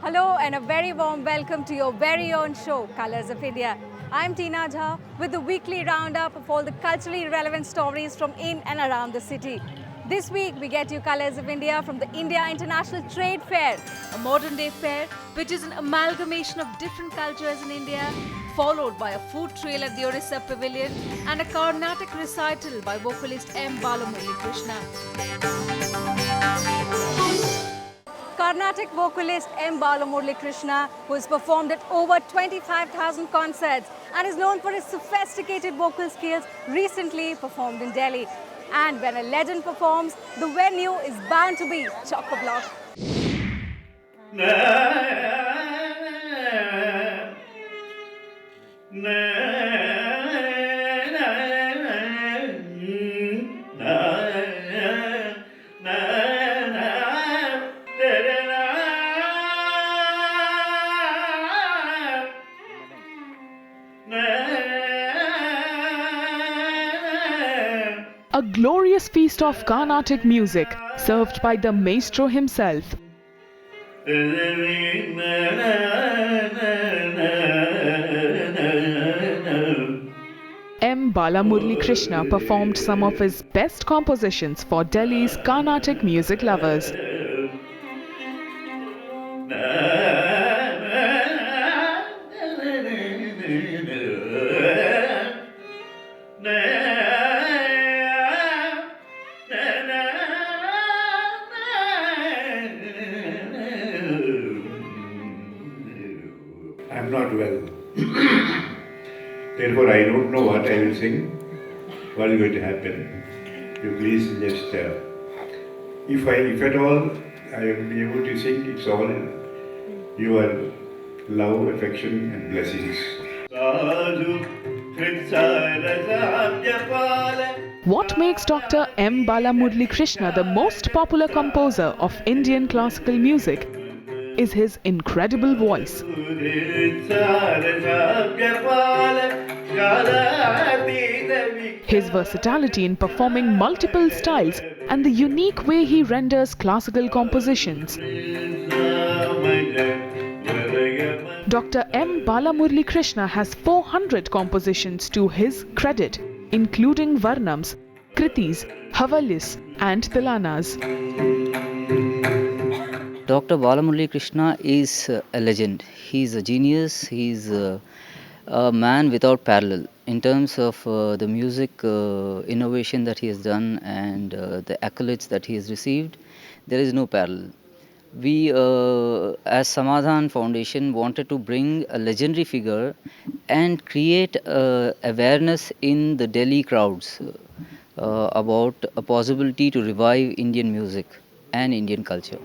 Hello and a very warm welcome to your very own show, Colors of India. I'm Teena Jha with the weekly roundup of all the culturally relevant stories from in and around the city. This week we get you Colors of India from the India International Trade Fair, a modern day fair which is an amalgamation of different cultures in India, followed by a food trail at the Orissa Pavilion and a Carnatic recital by vocalist M. Balamurali Krishna. Carnatic vocalist M. Balamurali Krishna, who has performed at over 25,000 concerts and is known for his sophisticated vocal skills, recently performed in Delhi. And when a legend performs, the venue is bound to be chock-a-block. A glorious feast of Carnatic music served by the maestro himself. M. Balamurali Krishna performed some of his best compositions for Delhi's Carnatic music lovers. I'm not well. Therefore, I don't know what I will sing, what is going to happen. You please just, if at all I am able to sing, it's all your love, affection and blessings. What makes Dr. M. Balamurali Krishna the most popular composer of Indian classical music is his incredible voice. His versatility in performing multiple styles and the unique way he renders classical compositions. Dr. M. Balamurali Krishna has 400 compositions to his credit, including Varnams, Kritis, Havalis and Tilanas. Dr. Balamurali Krishna is a legend. He is a genius. He is a man without parallel in terms of the music innovation that he has done and the accolades that he has received. There is no parallel. We, as Samadhan Foundation, wanted to bring a legendary figure and create awareness in the Delhi crowds about a possibility to revive Indian music and Indian culture.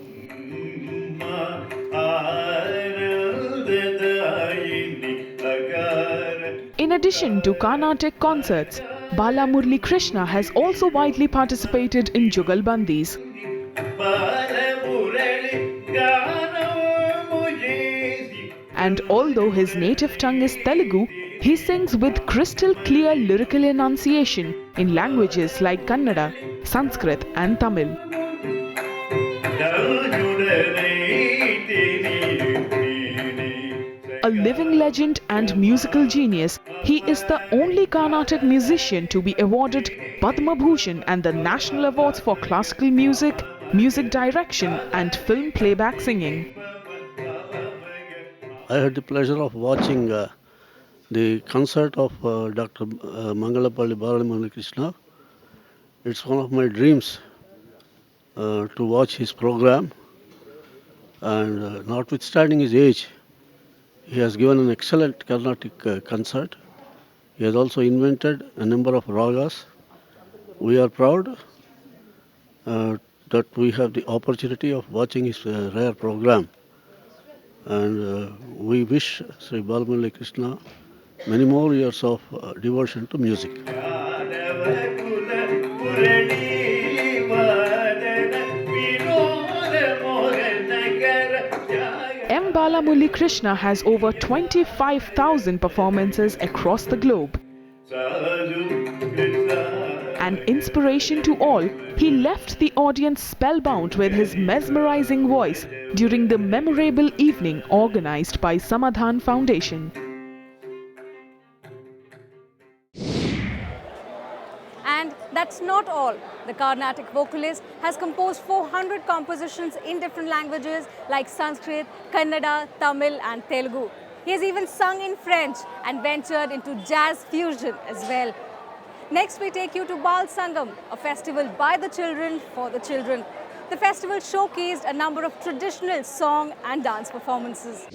In addition to Carnatic concerts, Balamurali Krishna has also widely participated in Jugalbandis. And although his native tongue is Telugu, he sings with crystal clear lyrical enunciation in languages like Kannada, Sanskrit and Tamil. A living legend and musical genius, he is the only Carnatic musician to be awarded Padma Bhushan and the National Awards for Classical Music, Music Direction and Film Playback Singing. I had the pleasure of watching the concert of Dr. Mangalapalli Balamurali Krishna. It's one of my dreams to watch his program, and notwithstanding his age, he has given an excellent Carnatic concert. He has also invented a number of ragas. We are proud that we have the opportunity of watching his rare program. And we wish Sri Balamurali Krishna many more years of devotion to music. M. Balamurali Krishna has over 25,000 performances across the globe. and inspiration to all, he left the audience spellbound with his mesmerizing voice during the memorable evening organized by Samadhan Foundation. And that's not all. The Carnatic vocalist has composed 400 compositions in different languages like Sanskrit, Kannada, Tamil and Telugu. He has even sung in French and ventured into jazz fusion as well. Next we take you to Bal Sangam, a festival by the children for the children. The festival showcased a number of traditional song and dance performances.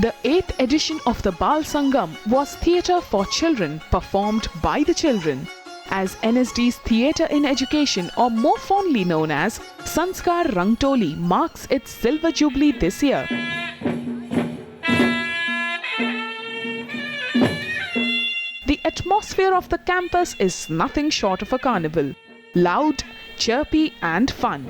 The 8th edition of the Bal Sangam was theatre for children performed by the children. As NSD's Theatre in Education, or more fondly known as Sanskar Rangtoli, marks its silver jubilee this year. The atmosphere of the campus is nothing short of a carnival. Loud, chirpy and fun.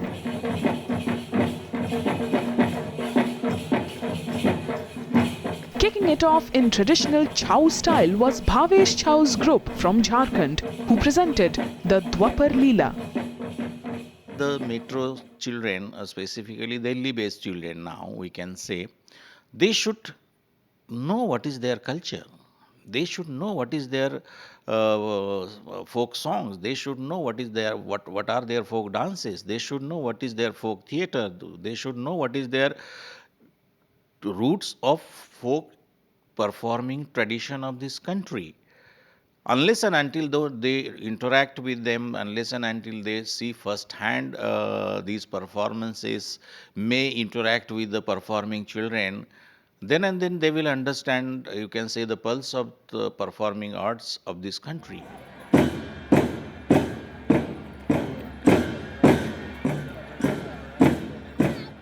Kicking it off in traditional Chau style was Bhavesh Chau's group from Jharkhand, who presented the Dwapar Leela. The metro children, specifically Delhi-based children now, we can say, they should know what is their culture. They should know what is their folk songs. They should know what are their folk dances. They should know what is their folk theatre. They should know what is their roots of folk performing tradition of this country. Unless and until though they interact with them, unless and until they see firsthand these performances, may interact with the performing children, then and then they will understand, you can say, the pulse of the performing arts of this country.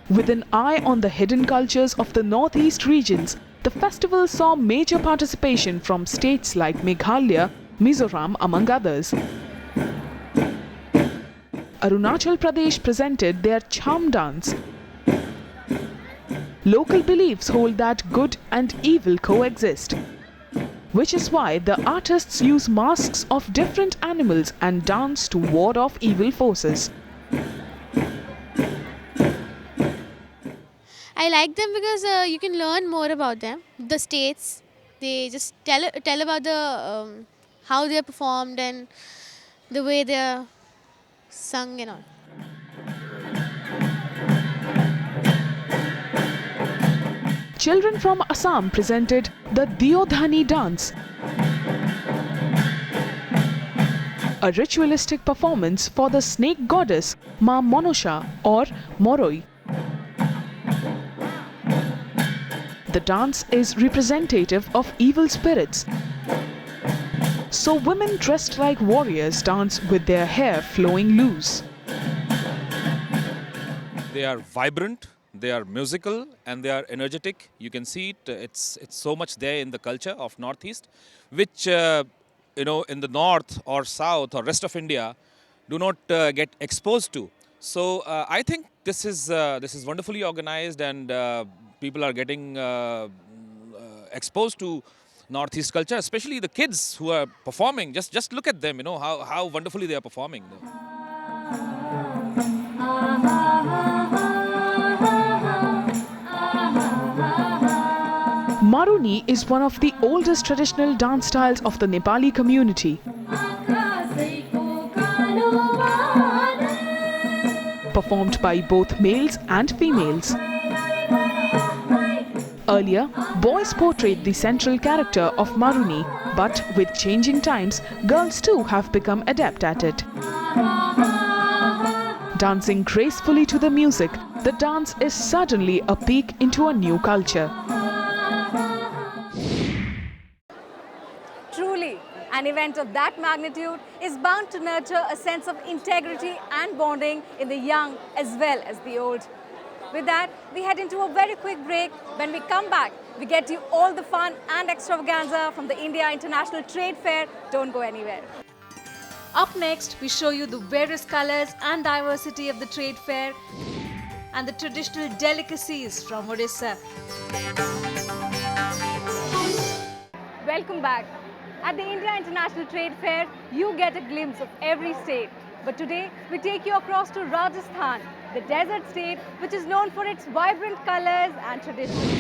With an eye on the hidden cultures of the northeast regions, the festival saw major participation from states like Meghalaya, Mizoram among others. Arunachal Pradesh presented their charm dance. Local beliefs hold that good and evil coexist, which is why the artists use masks of different animals and dance to ward off evil forces. I like them because you can learn more about them. The states, they just tell about the how they are performed and the way they are sung and all. Children from Assam presented the Diodhani dance, a ritualistic performance for the snake goddess Ma Monosha or Moroi. The dance is representative of evil spirits. So women dressed like warriors dance with their hair flowing loose. They are vibrant, they are musical and they are energetic. You can see it, it's so much there in the culture of Northeast, which in the north or south or rest of India do not get exposed to. So I think this is wonderfully organized and people are getting exposed to Northeast culture, especially the kids who are performing. Just look at them, how wonderfully they are performing. Maruni is one of the oldest traditional dance styles of the Nepali community. Performed by both males and females. Earlier, boys portrayed the central character of Maruni, but with changing times, girls too have become adept at it. Dancing gracefully to the music, the dance is suddenly a peek into a new culture. Truly, an event of that magnitude is bound to nurture a sense of integrity and bonding in the young as well as the old. With that, we head into a very quick break. When we come back, we get you all the fun and extravaganza from the India International Trade Fair. Don't go anywhere. Up next, we show you the various colors and diversity of the trade fair and the traditional delicacies from Odisha. Welcome back. At the India International Trade Fair, you get a glimpse of every state. But today, we take you across to Rajasthan, the desert state which is known for its vibrant colors and traditions.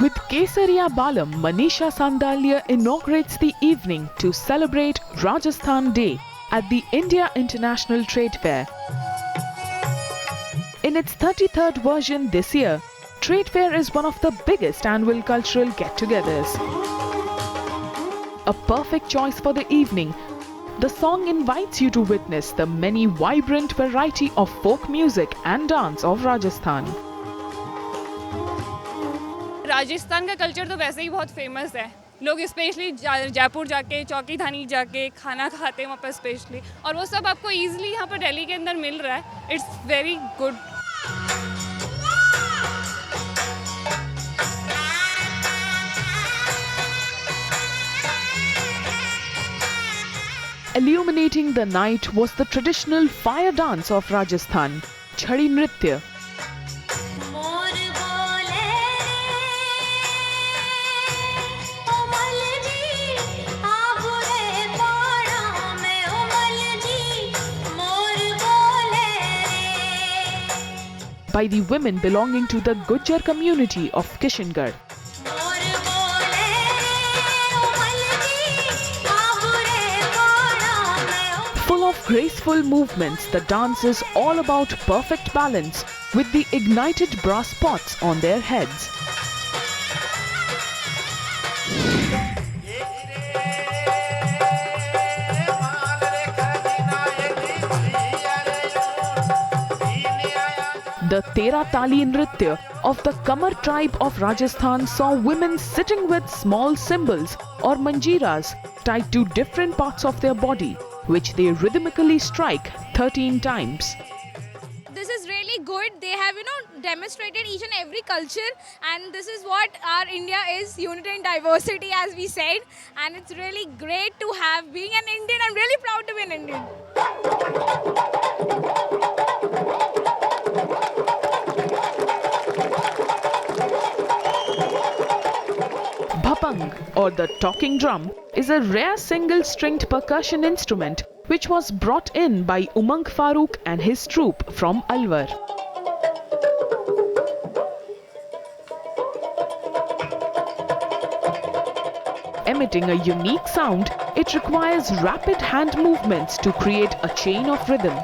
With Kesariya Balam, Manisha Sandalya inaugurates the evening to celebrate Rajasthan Day at the India International Trade Fair. In its 33rd version this year, Trade Fair is one of the biggest annual cultural get-togethers. A perfect choice for the evening, the song invites you to witness the many vibrant variety of folk music and dance of Rajasthan. Rajasthan का culture तो वैसे ही बहुत famous है. लोग specially Jaipur जाके, चौकी धानी जाके खाना खाते हैं वहाँ पर स्पेशली, और वो सब आपको इजीली यहाँ पर दिल्ली के अंदर मिल रहा है. It's very good. Illuminating the night was the traditional fire dance of Rajasthan, Chhadi Nritya. By the women belonging to the Gujjar community of Kishangarh. Full of graceful movements, the dance is all about perfect balance with the ignited brass pots on their heads. The Tera Tali Nritya of the Kamar tribe of Rajasthan saw women sitting with small cymbals or manjiras tied to different parts of their body, which they rhythmically strike 13 times. This is really good. They have, demonstrated each and every culture, and this is what our India is, unity and diversity, as we said. And it's really great to have, being an Indian, I'm really proud to be an Indian. Bhapang, or the talking drum, is a rare single-stringed percussion instrument which was brought in by Umang Farooq and his troupe from Alwar. Emitting a unique sound, it requires rapid hand movements to create a chain of rhythm.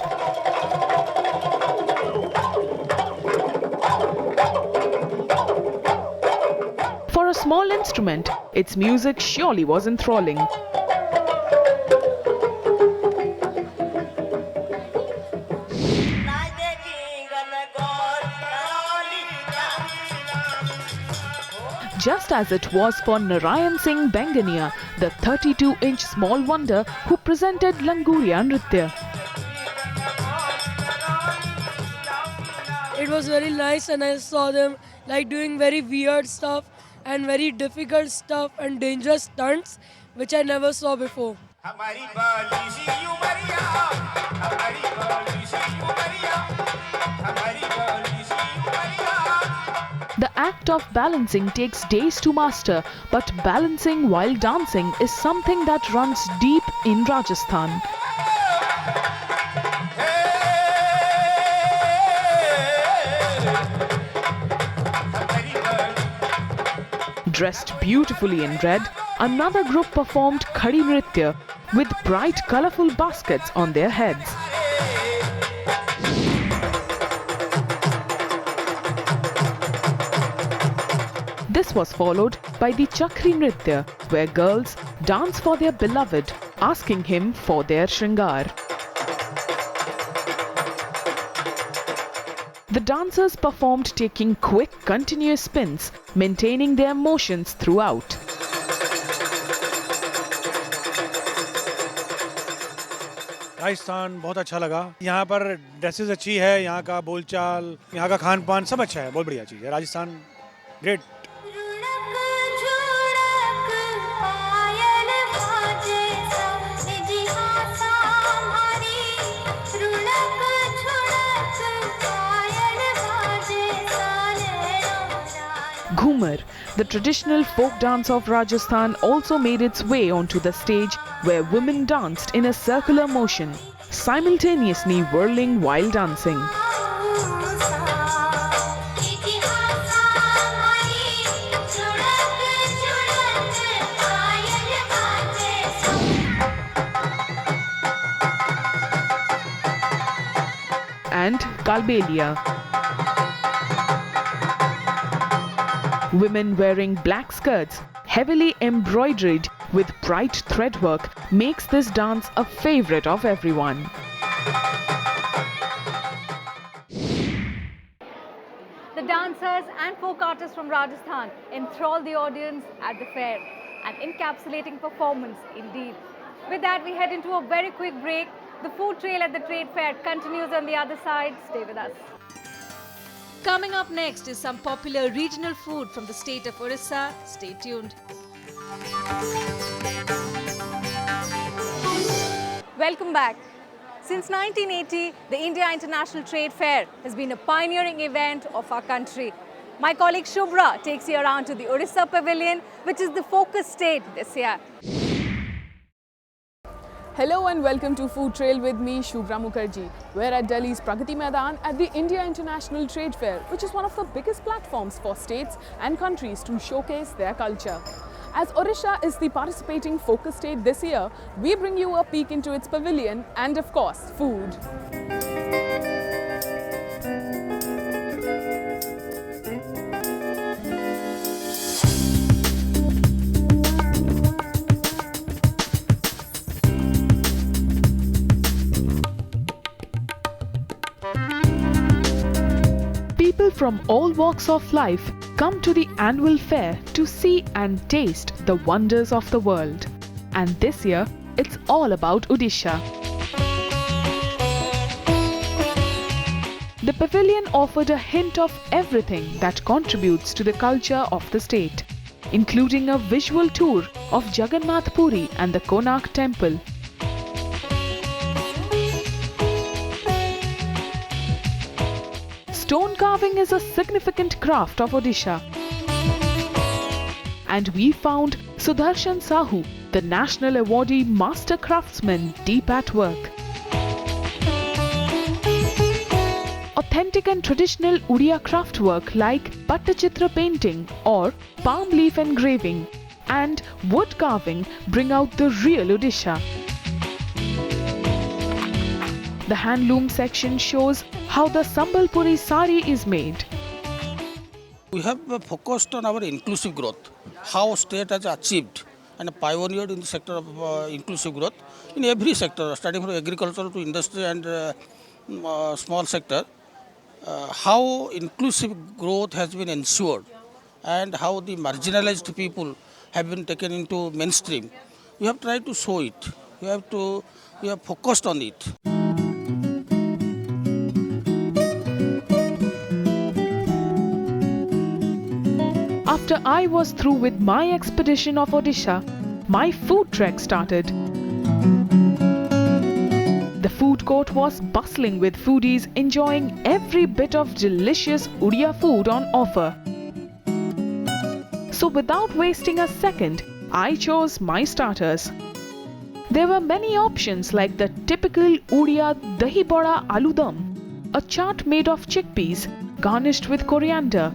For a small instrument, its music surely was enthralling. Just as it was for Narayan Singh Bengania, the 32-inch small wonder who presented Languria Nritya. It was very nice, and I saw them doing very weird stuff and very difficult stuff and dangerous stunts which I never saw before. The act of balancing takes days to master, but balancing while dancing is something that runs deep in Rajasthan. Dressed beautifully in red, another group performed Khadi Nritya with bright colourful baskets on their heads. This was followed by the Chakri Nritya, where girls dance for their beloved, asking him for their shringar. The dancers performed taking quick, continuous spins, maintaining their motions throughout. Rajasthan बहुत अच्छा लगा। यहाँ पर dresses अच्छी है, यहाँ का बोलचाल, यहाँ का खान पान सब अच्छा है, बहुत बढ़िया चीज़ है। Rajasthan great. Ghumar, the traditional folk dance of Rajasthan, also made its way onto the stage where women danced in a circular motion, simultaneously whirling while dancing. And Kalbelia. Women wearing black skirts, heavily embroidered with bright threadwork, makes this dance a favorite of everyone. The dancers and folk artists from Rajasthan enthrall the audience at the fair. An encapsulating performance indeed. With that, we head into a very quick break. The food trail at the trade fair continues on the other side. Stay with us. Coming up next is some popular regional food from the state of Orissa. Stay tuned. Welcome back. Since 1980, the India International Trade Fair has been a pioneering event of our country. My colleague Shubhra takes you around to the Orissa Pavilion, which is the focus state this year. Hello and welcome to Food Trail with me, Shubhra Mukherjee. We're at Delhi's Pragati Maidan at the India International Trade Fair, which is one of the biggest platforms for states and countries to showcase their culture. As Orissa is the participating focus state this year, we bring you a peek into its pavilion and, of course, food. People from all walks of life come to the annual fair to see and taste the wonders of the world. And this year, it's all about Odisha. The pavilion offered a hint of everything that contributes to the culture of the state, including a visual tour of Jagannath Puri and the Konark Temple. Stone carving is a significant craft of Odisha. And we found Sudarshan Sahu, the national awardee master craftsman, deep at work. Authentic and traditional Odia craftwork like Pattachitra painting or palm leaf engraving and wood carving bring out the real Odisha. The handloom section shows how the Sambalpuri sari is made. We have focused on our inclusive growth, how state has achieved and pioneered in the sector of inclusive growth in every sector, starting from agriculture to industry and small sector. How inclusive growth has been ensured and how the marginalized people have been taken into mainstream. We have tried to show it. We have focused on it. After I was through with my expedition of Odisha, my food trek started. The food court was bustling with foodies enjoying every bit of delicious Odia food on offer. So without wasting a second, I chose my starters. There were many options like the typical Odia dahi bada aloo-dum, a chaat made of chickpeas garnished with coriander,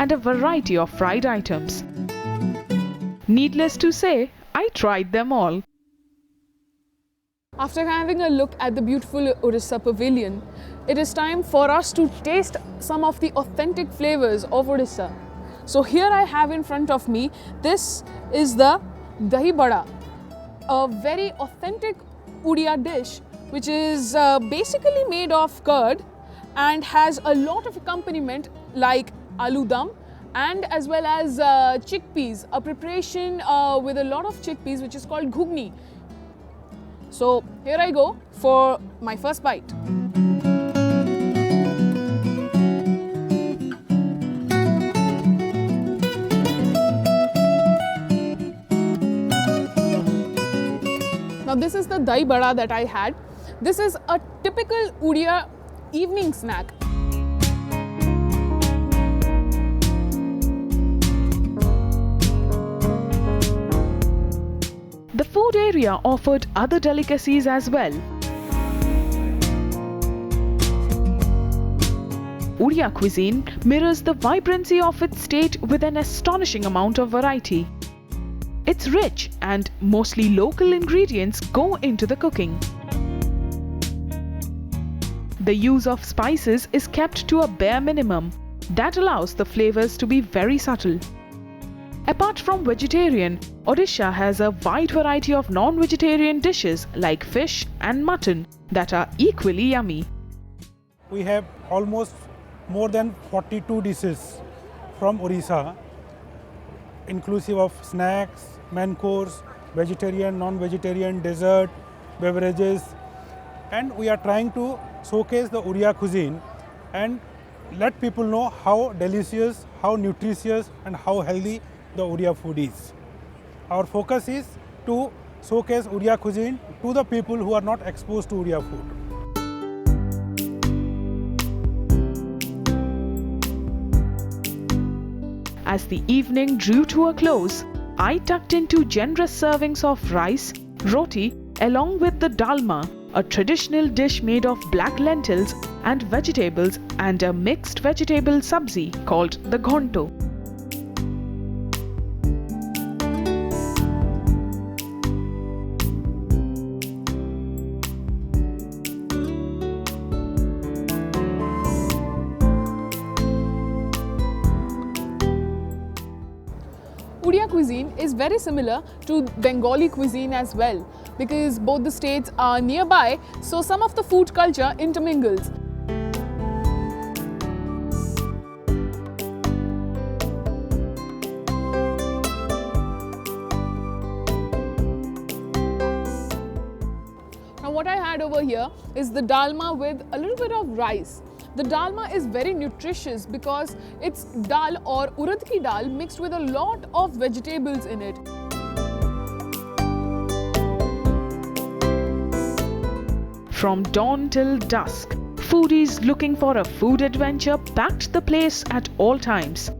and a variety of fried items. Needless to say, I tried them all. After having a look at the beautiful Orissa Pavilion, it is time for us to taste some of the authentic flavors of Orissa. So here I have in front of me, this is the dahi bada, a very authentic Odia dish which is basically made of curd and has a lot of accompaniment like aloo dum and as well as chickpeas, a preparation with a lot of chickpeas which is called ghugni. So here I go for my first bite. Now this is the dahi bada that I had. This is a typical Odia evening snack. The food area offered other delicacies as well. Odia cuisine mirrors the vibrancy of its state with an astonishing amount of variety. It's rich and mostly local ingredients go into the cooking. The use of spices is kept to a bare minimum that allows the flavors to be very subtle. Apart from vegetarian, Odisha has a wide variety of non-vegetarian dishes like fish and mutton that are equally yummy. We have almost more than 42 dishes from Orissa, inclusive of snacks, main course, vegetarian, non-vegetarian, dessert, beverages, and we are trying to showcase the Odia cuisine and let people know how delicious, how nutritious and how healthy the Odia food is. Our focus is to showcase Odia cuisine to the people who are not exposed to Odia food. As the evening drew to a close, I tucked into generous servings of rice, roti, along with the dalma, a traditional dish made of black lentils and vegetables, and a mixed vegetable sabzi called the ghonto. Odia cuisine is very similar to Bengali cuisine as well because both the states are nearby, so some of the food culture intermingles. Now what I had over here is the dalma with a little bit of rice. The dalma is very nutritious because it's dal or urad ki dal mixed with a lot of vegetables in it. From dawn till dusk, foodies looking for a food adventure packed the place at all times.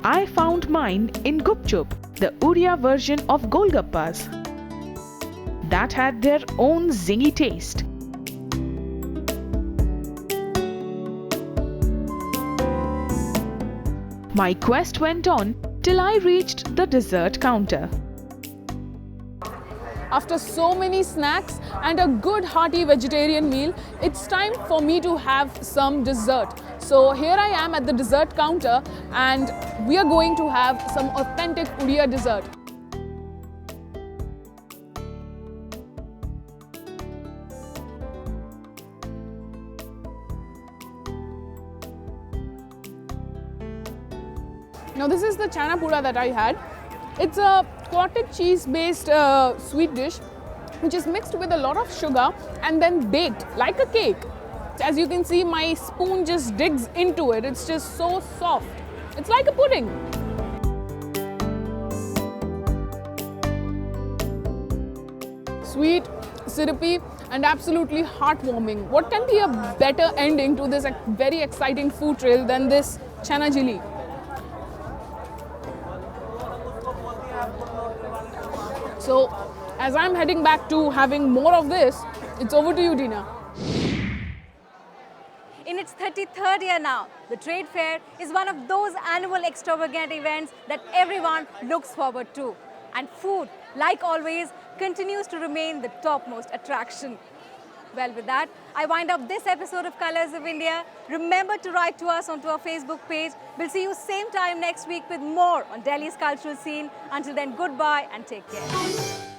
I found mine in Gupchup, the Odia version of Golgappas. That had their own zingy taste. My quest went on till I reached the dessert counter. After so many snacks and a good hearty vegetarian meal, it's time for me to have some dessert. So here I am at the dessert counter and we are going to have some authentic Odia dessert. Now this is the chana pura that I had. It's a cottage cheese based sweet dish which is mixed with a lot of sugar and then baked like a cake. As you can see, my spoon just digs into it. It's just so soft. It's like a pudding. Sweet, syrupy and absolutely heartwarming. What can be a better ending to this very exciting food trail than this chana chili? So, as I'm heading back to having more of this, it's over to you, Teena. In its 33rd year now, the trade fair is one of those annual extravagant events that everyone looks forward to. And food, like always, continues to remain the topmost attraction. Well, with that, I wind up this episode of Colors of India. Remember to write to us onto our Facebook page. We'll see you same time next week with more on Delhi's cultural scene. Until then, goodbye and take care.